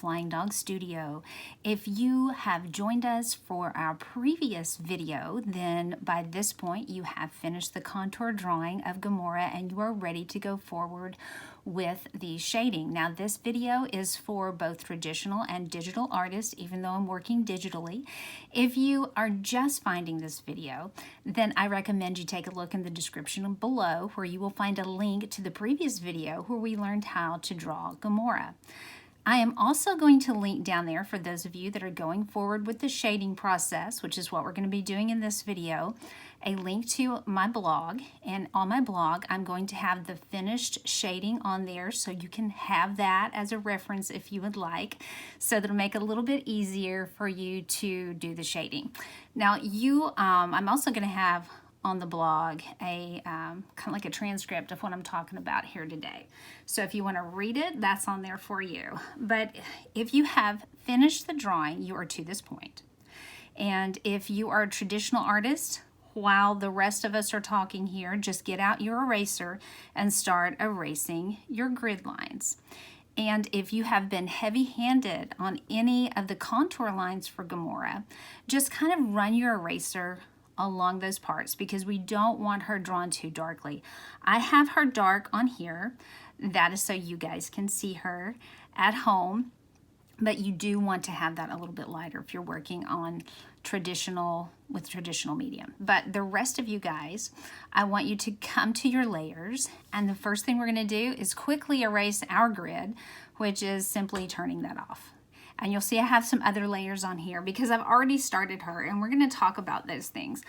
Flying Dog Studio. If you have joined us for our previous video, then by this point you have finished the contour drawing of Gamora and you are ready to go forward with the shading. Now this video is for both traditional and digital artists, even though I'm working digitally. If you are just finding this video, then I recommend you take a look in the description below where you will find a link to the previous video where we learned how to draw Gamora. I am also going to link down there for those of you that are going forward with the shading process, which is what we're going to be doing in this video, a link to my blog. And on my blog, I'm going to have the finished shading on there so you can have that as a reference if you would like, so that'll make it a little bit easier for you to do the shading. Now, I'm also going to have on the blog a kind of like a transcript of what I'm talking about here today. So if you want to read it, that's on there for you. But if you have finished the drawing, you are to this point. And if you are a traditional artist, while the rest of us are talking here, just get out your eraser and start erasing your grid lines. And if you have been heavy-handed on any of the contour lines for Gamora, just kind of run your eraser along those parts because we don't want her drawn too darkly. I have her dark on here. That is so you guys can see her at home, but you do want to have that a little bit lighter if you're working on traditional medium. But the rest of you guys, I want you to come to your layers, and the first thing we're going to do is quickly erase our grid, which is simply turning that off. And you'll see I have some other layers on here because I've already started her and we're going to talk about those things.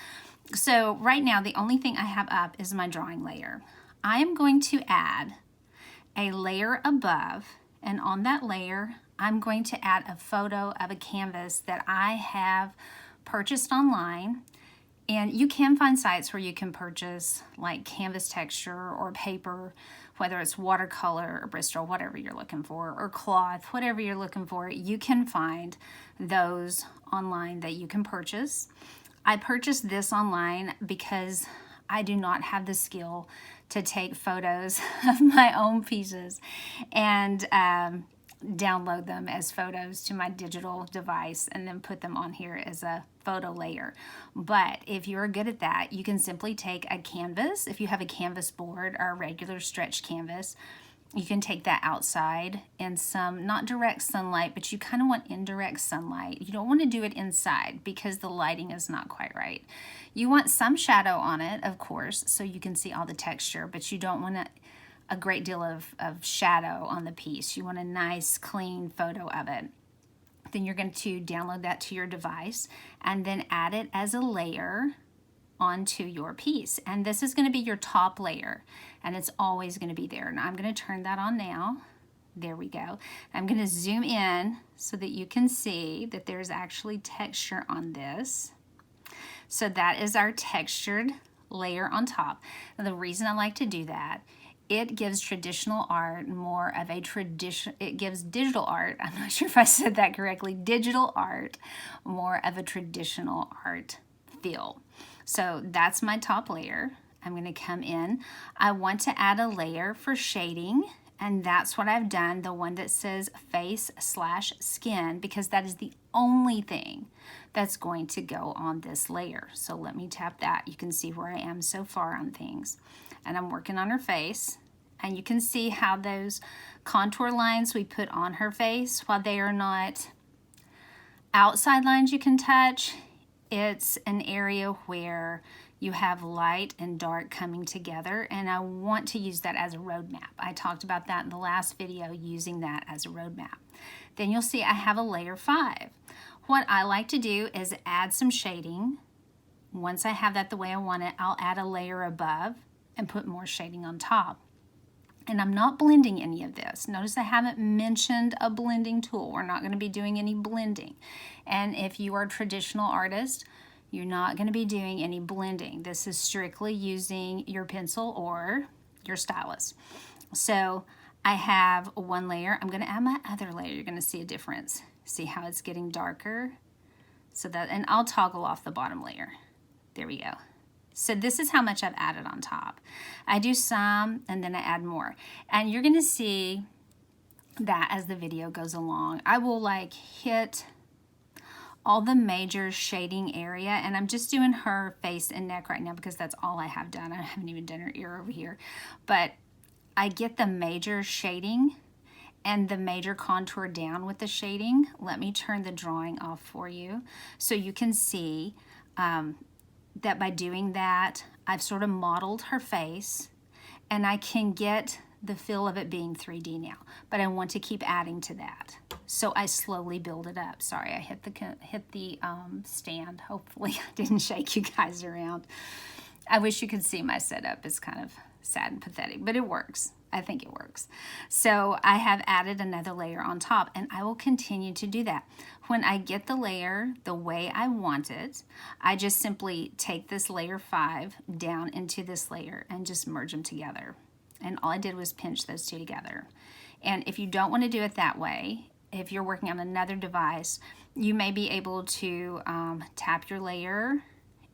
So right now, the only thing I have up is my drawing layer. I am going to add a layer above, and on that layer, I'm going to add a photo of a canvas that I have purchased online. And you can find sites where you can purchase like canvas texture or paper, whether it's watercolor or Bristol, whatever you're looking for, or cloth, whatever you're looking for, you can find those online that you can purchase. I purchased this online because I do not have the skill to take photos of my own pieces and download them as photos to my digital device and then put them on here as a photo layer. But if you're good at that, you can simply take a canvas. If you have a canvas board or a regular stretch canvas, you can take that outside in some, not direct sunlight, but you kind of want indirect sunlight. You don't want to do it inside because the lighting is not quite right. You want some shadow on it, of course, so you can see all the texture, but you don't want a great deal of shadow on the piece. You want a nice, clean photo of it. Then you're going to download that to your device and then add it as a layer onto your piece. And this is going to be your top layer, and it's always going to be there. And I'm going to turn that on now. There we go. I'm going to zoom in so that you can see that there's actually texture on this. So that is our textured layer on top. Now, the reason I like to do that, it gives traditional art more of a tradition. It gives digital art, I'm not sure if I said that correctly, digital art more of a traditional art feel. So that's my top layer. I'm going to come in. I want to add a layer for shading, and that's what I've done, the one that says face/skin, because that is the only thing that's going to go on this layer. So let me tap that. You can see where I am so far on things. And I'm working on her face, and you can see how those contour lines we put on her face, while they are not outside lines you can touch, it's an area where you have light and dark coming together, and I want to use that as a roadmap. I talked about that in the last video, using that as a roadmap. Then you'll see I have a layer 5. What I like to do is add some shading. Once I have that the way I want it, I'll add a layer above and put more shading on top. And I'm not blending any of this. Notice I haven't mentioned a blending tool. We're not going to be doing any blending. And if you are a traditional artist, you're not going to be doing any blending. This is strictly using your pencil or your stylus. So I have one layer. I'm going to add my other layer. You're going to see a difference. See how it's getting darker? So that, and I'll toggle off the bottom layer. There we go. So this is how much I've added on top. I do some and then I add more. And you're going to see that as the video goes along. I will like hit all the major shading area, and I'm just doing her face and neck right now because that's all I have done. I haven't even done her ear over here, but I get the major shading and the major contour down with the shading. Let me turn the drawing off for you so you can see that by doing that, I've sort of modeled her face, and I can get the feel of it being 3D now, but I want to keep adding to that. So I slowly build it up. Sorry, I hit the stand. Hopefully I didn't shake you guys around. I wish you could see my setup. It's kind of sad and pathetic, but it works. I think it works. So I have added another layer on top, and I will continue to do that. When I get the layer the way I want it, I just simply take this layer 5 down into this layer and just merge them together. And all I did was pinch those two together. And if you don't want to do it that way, if you're working on another device, you may be able to tap your layer,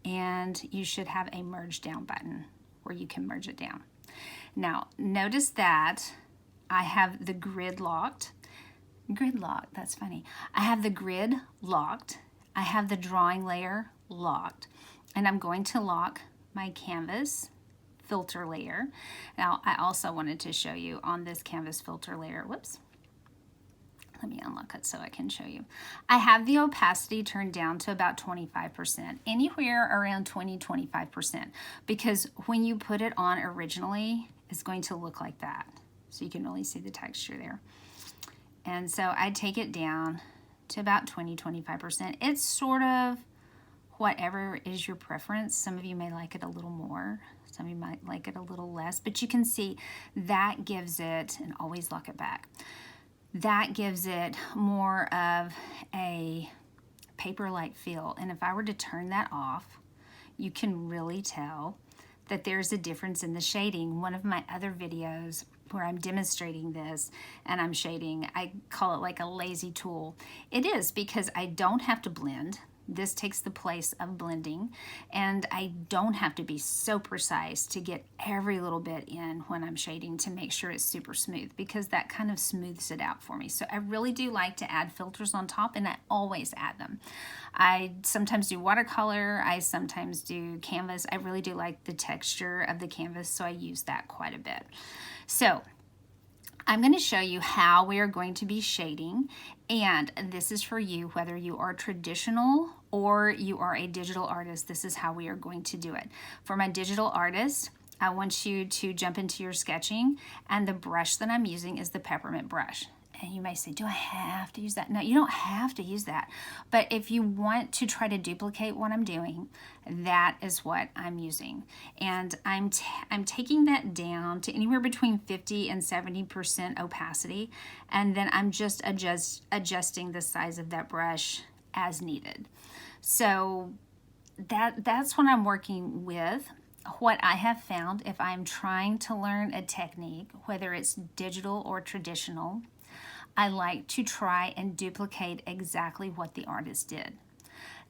and you should have a merge down button where you can merge it down. Now, notice that I have the grid locked. Grid locked, that's funny. I have the grid locked. I have the drawing layer locked. And I'm going to lock my canvas filter layer. Now, I also wanted to show you on this canvas filter layer, whoops, let me unlock it so I can show you. I have the opacity turned down to about 25%, anywhere around 20-25%, because when you put it on originally, it's going to look like that. So you can really see the texture there. And so I take it down to about 20-25%. It's sort of whatever is your preference. Some of you may like it a little more. Some of you might like it a little less, but you can see that gives it, and always lock it back, that gives it more of a paper-like feel. And if I were to turn that off, you can really tell that there's a difference in the shading. One of my other videos where I'm demonstrating this and I'm shading, I call it like a lazy tool. It is, because I don't have to blend. This takes the place of blending, and I don't have to be so precise to get every little bit in when I'm shading to make sure it's super smooth, because that kind of smooths it out for me. So I really do like to add filters on top, and I always add them. I sometimes do watercolor, I sometimes do canvas. I really do like the texture of the canvas, so I use that quite a bit. So I'm going to show you how we are going to be shading, and this is for you whether you are traditional or you are a digital artist. This is how we are going to do it. For my digital artist, I want you to jump into your sketching, and the brush that I'm using is the peppermint brush. And you may say, do I have to use that? No, you don't have to use that. But if you want to try to duplicate what I'm doing, that is what I'm using. And I'm taking that down to anywhere between 50 and 70% opacity. And then I'm just adjusting the size of that brush as needed. So that's what I'm working with. What I have found, if I'm trying to learn a technique, whether it's digital or traditional, I like to try and duplicate exactly what the artist did.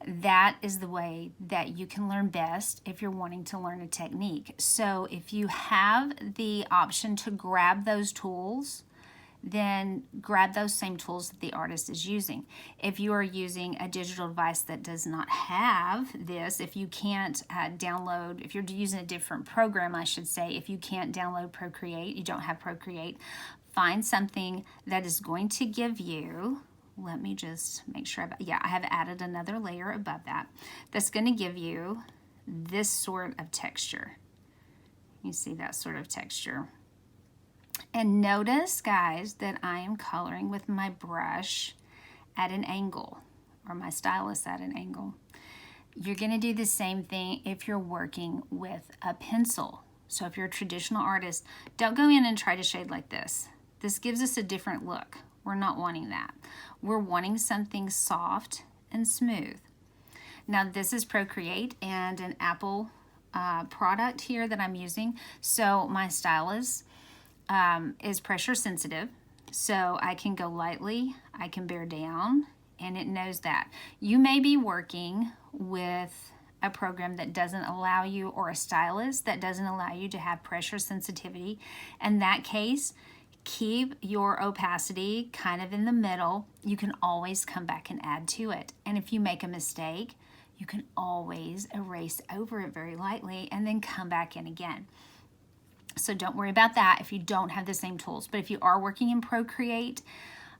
That is the way that you can learn best if you're wanting to learn a technique. So if you have the option to grab those tools, then grab those same tools that the artist is using. If you are using a digital device that does not have this, if you can't download, if you're using a different program, I should say, if you can't download Procreate, you don't have Procreate, find something that is going to give you, let me just make sure, I have added another layer above that, that's going to give you this sort of texture. You see that sort of texture. And notice, guys, that I am coloring with my brush at an angle, or my stylus at an angle. You're going to do the same thing if you're working with a pencil. So if you're a traditional artist, don't go in and try to shade like this. This gives us a different look. We're not wanting that. We're wanting something soft and smooth. Now this is Procreate and an Apple product here that I'm using. So my stylus is pressure sensitive. So I can go lightly, I can bear down, and it knows that. You may be working with a program that doesn't allow you, or a stylus that doesn't allow you to have pressure sensitivity. In that case, keep your opacity kind of in the middle. You can always come back and add to it. And if you make a mistake, you can always erase over it very lightly and then come back in again. So don't worry about that if you don't have the same tools. But if you are working in Procreate,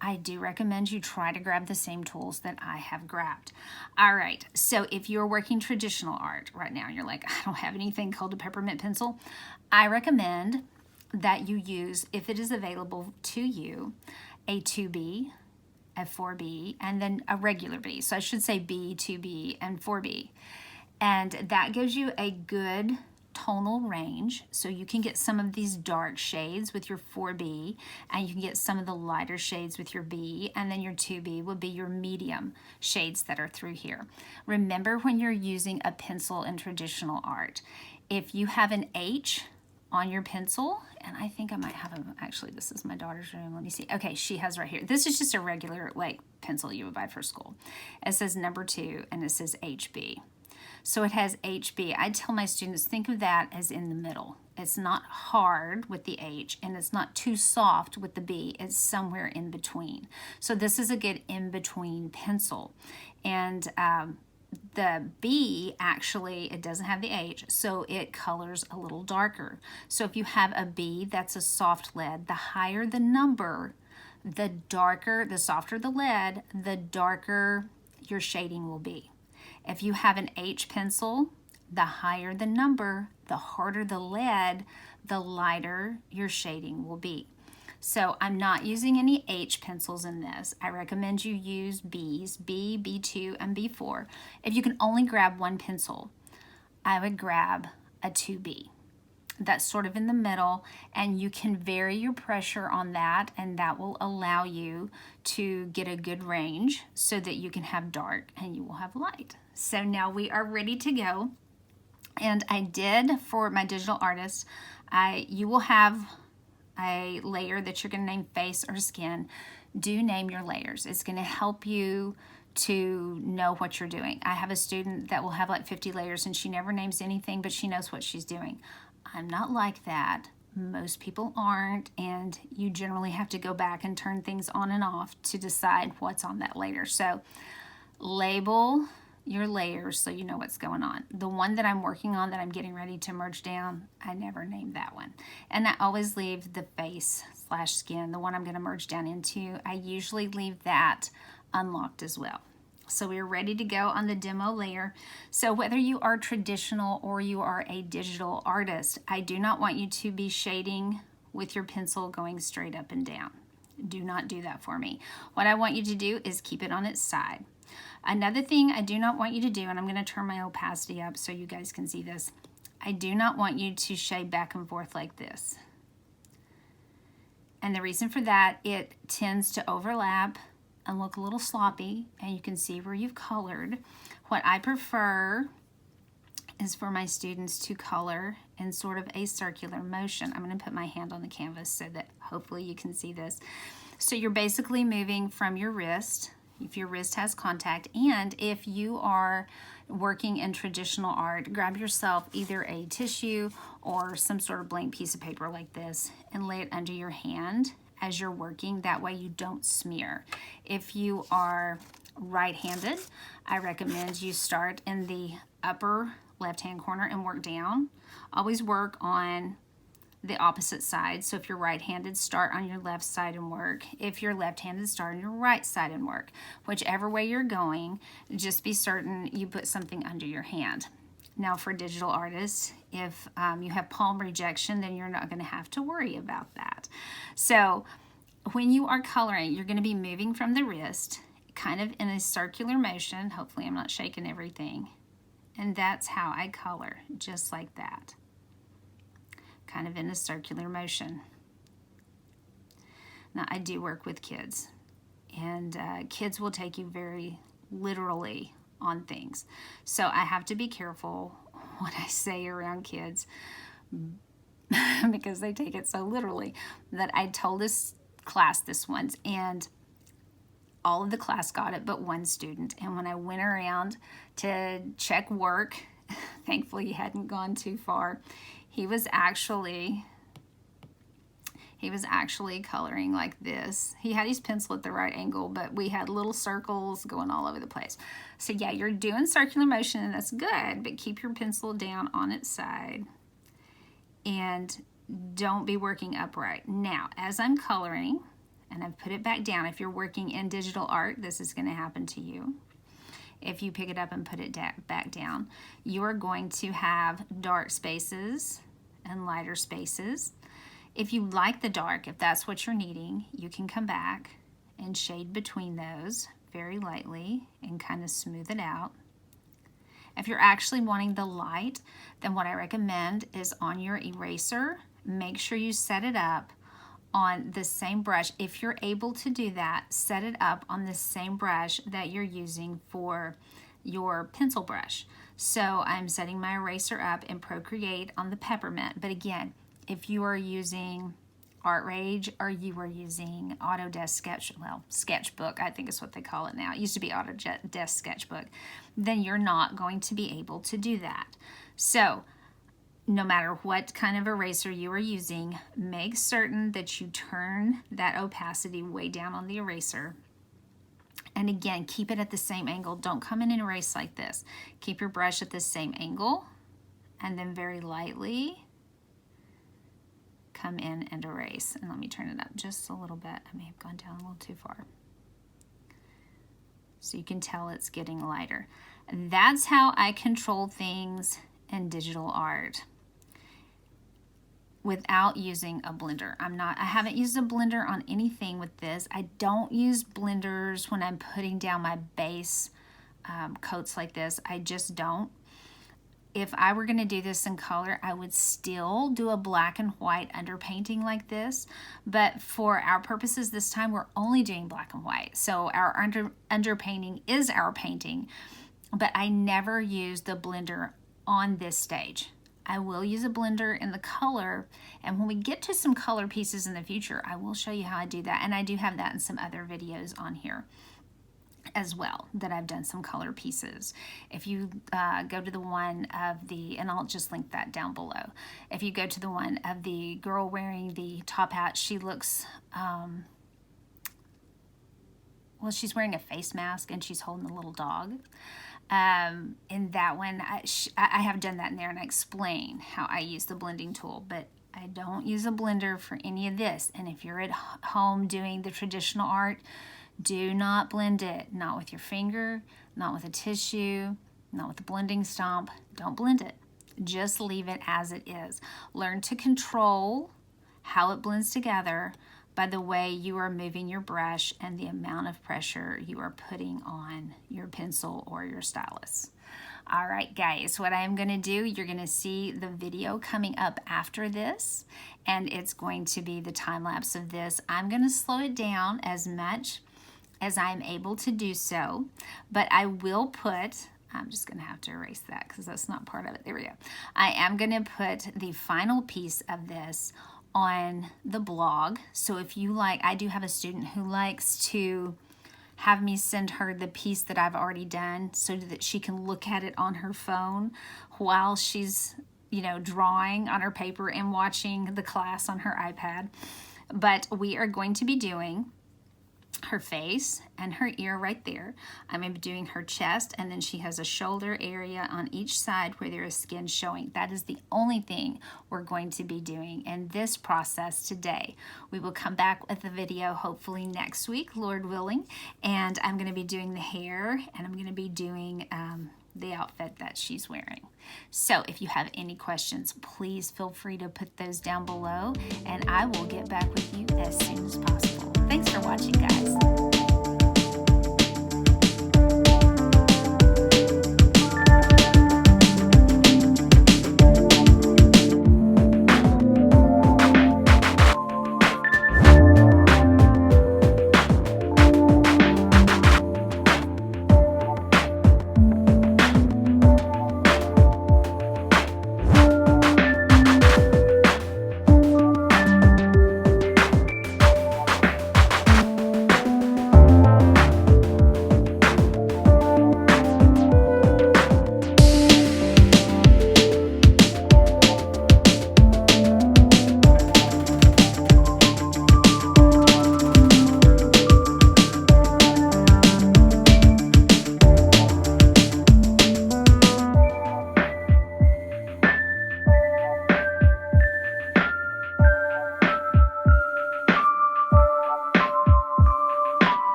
I do recommend you try to grab the same tools that I have grabbed. All right, so if you're working traditional art right now, you're like, I don't have anything called a peppermint pencil, I recommend that you use, if it is available to you, a 2B, a 4B, and then a regular B. So I should say B, 2B, and 4B. And that gives you a good tonal range, so you can get some of these dark shades with your 4B, and you can get some of the lighter shades with your B, and then your 2B will be your medium shades that are through here. Remember, when you're using a pencil in traditional art, if you have an H on your pencil, and I think I might have a, actually this is my daughter's room, let me see. Okay, she has right here. This is just a regular like pencil you would buy for school. It says number 2 and it says HB. So it has HB. I tell my students, think of that as in the middle. It's not hard with the H and it's not too soft with the B. It's somewhere in between. So this is a good in-between pencil. And the B, actually, it doesn't have the H, so it colors a little darker. So if you have a B that's a soft lead, the higher the number, the darker, the softer the lead, the darker your shading will be. If you have an H pencil, the higher the number, the harder the lead, the lighter your shading will be. So I'm not using any H pencils in this. I recommend you use B's, B, B2, and B4. If you can only grab one pencil, I would grab a 2B. That's sort of in the middle, and you can vary your pressure on that, and that will allow you to get a good range so that you can have dark and you will have light. So now we are ready to go. And I did, for my digital artist, you will have a layer that you're going to name face or skin. Do name your layers. It's going to help you to know what you're doing. I have a student that will have like 50 layers and she never names anything, but she knows what she's doing. I'm not like that. Most people aren't, and you generally have to go back and turn things on and off to decide what's on that layer. So label your layers so you know what's going on. The one that I'm working on that I'm getting ready to merge down, I never named that one. And I always leave the face / skin, the one I'm going to merge down into, I usually leave that unlocked as well. So we're ready to go on the demo layer. So whether you are traditional or you are a digital artist, I do not want you to be shading with your pencil going straight up and down. Do not do that for me. What I want you to do is keep it on its side. Another thing I do not want you to do, and I'm going to turn my opacity up so you guys can see this, I do not want you to shade back and forth like this. And the reason for that, it tends to overlap and look a little sloppy, and you can see where you've colored. What I prefer is for my students to color in sort of a circular motion. I'm going to put my hand on the canvas so that hopefully you can see this. So you're basically moving from your wrist, if your wrist has contact, and if you are working in traditional art, grab yourself either a tissue or some sort of blank piece of paper like this and lay it under your hand as you're working. That way you don't smear. If you are right-handed, I recommend you start in the upper left-hand corner and work down. Always work on the opposite side. So if you're right-handed, start on your left side and work. If you're left-handed, start on your right side and work. Whichever way you're going, just be certain you put something under your hand. Now for digital artists, if you have palm rejection, then you're not going to have to worry about that. So when you are coloring, you're going to be moving from the wrist, kind of in a circular motion. Hopefully I'm not shaking everything. And that's how I color, just like that. Kind of in a circular motion. Now I do work with kids, and kids will take you very literally on things. So I have to be careful what I say around kids because they take it so literally. That I told this class this once, and all of the class got it but one student. And when I went around to check work, thankfully he hadn't gone too far. He was actually He was actually coloring like this. He had his pencil at the right angle, but we had little circles going all over the place. So yeah, you're doing circular motion and that's good, but keep your pencil down on its side and don't be working upright. Now, as I'm coloring, and I've put it back down, if you're working in digital art, this is gonna happen to you. If you pick it up and put it back down, you are going to have dark spaces and lighter spaces. If you like the dark, if that's what you're needing, you can come back and shade between those very lightly and kind of smooth it out. If you're actually wanting the light, then what I recommend is on your eraser, make sure you set it up on the same brush. If you're able to do that, set it up on the same brush that you're using for your pencil brush. So I'm setting my eraser up in Procreate on the peppermint, but again, if you are using Art Rage or you are using Autodesk Sketchbook, I think is what they call it now. It used to be Autodesk Sketchbook. Then you're not going to be able to do that. So no matter what kind of eraser you are using, make certain that you turn that opacity way down on the eraser. And again, keep it at the same angle. Don't come in and erase like this. Keep your brush at the same angle and then very lightly come in and erase. And let me turn it up just a little bit. I may have gone down a little too far. So you can tell it's getting lighter. And that's how I control things in digital art without using a blender. I haven't used a blender on anything with this. I don't use blenders when I'm putting down my base coats like this. I just don't. If I were gonna do this in color, I would still do a black and white underpainting like this, but for our purposes this time, we're only doing black and white. So our underpainting is our painting, but I never use the blender on this stage. I will use a blender in the color, and when we get to some color pieces in the future, I will show you how I do that, and I do have that in some other videos on here as well, that I've done some color pieces. If you go to the one of the, and I'll just link that down below. If you go to the one of the girl wearing the top hat, she looks, well, she's wearing a face mask and she's holding a little dog. In that one, I have done that in there and I explain how I use the blending tool, but I don't use a blender for any of this. And if you're at home doing the traditional art, do not blend it, not with your finger, not with a tissue, not with a blending stomp. Don't blend it. Just leave it as it is. Learn to control how it blends together by the way you are moving your brush and the amount of pressure you are putting on your pencil or your stylus. All right, guys, what I am going to do, you're going to see the video coming up after this, and it's going to be the time lapse of this. I'm going to slow it down as much as I'm able to do so, but I will put, I'm just gonna have to erase that because that's not part of it. There we go. I am gonna put the final piece of this on the blog. So if you like, I do have a student who likes to have me send her the piece that I've already done so that she can look at it on her phone while she's, you know, drawing on her paper and watching the class on her iPad. But we are going to be doing her face and her ear right there. I'm going to be doing her chest, and then she has a shoulder area on each side where there is skin showing. That is the only thing we're going to be doing in this process today. We will come back with a video hopefully next week, Lord willing, and I'm going to be doing the hair, and I'm going to be doing the outfit that she's wearing. So if you have any questions, please feel free to put those down below, and I will get back with you as soon as possible. Thanks for watching, guys.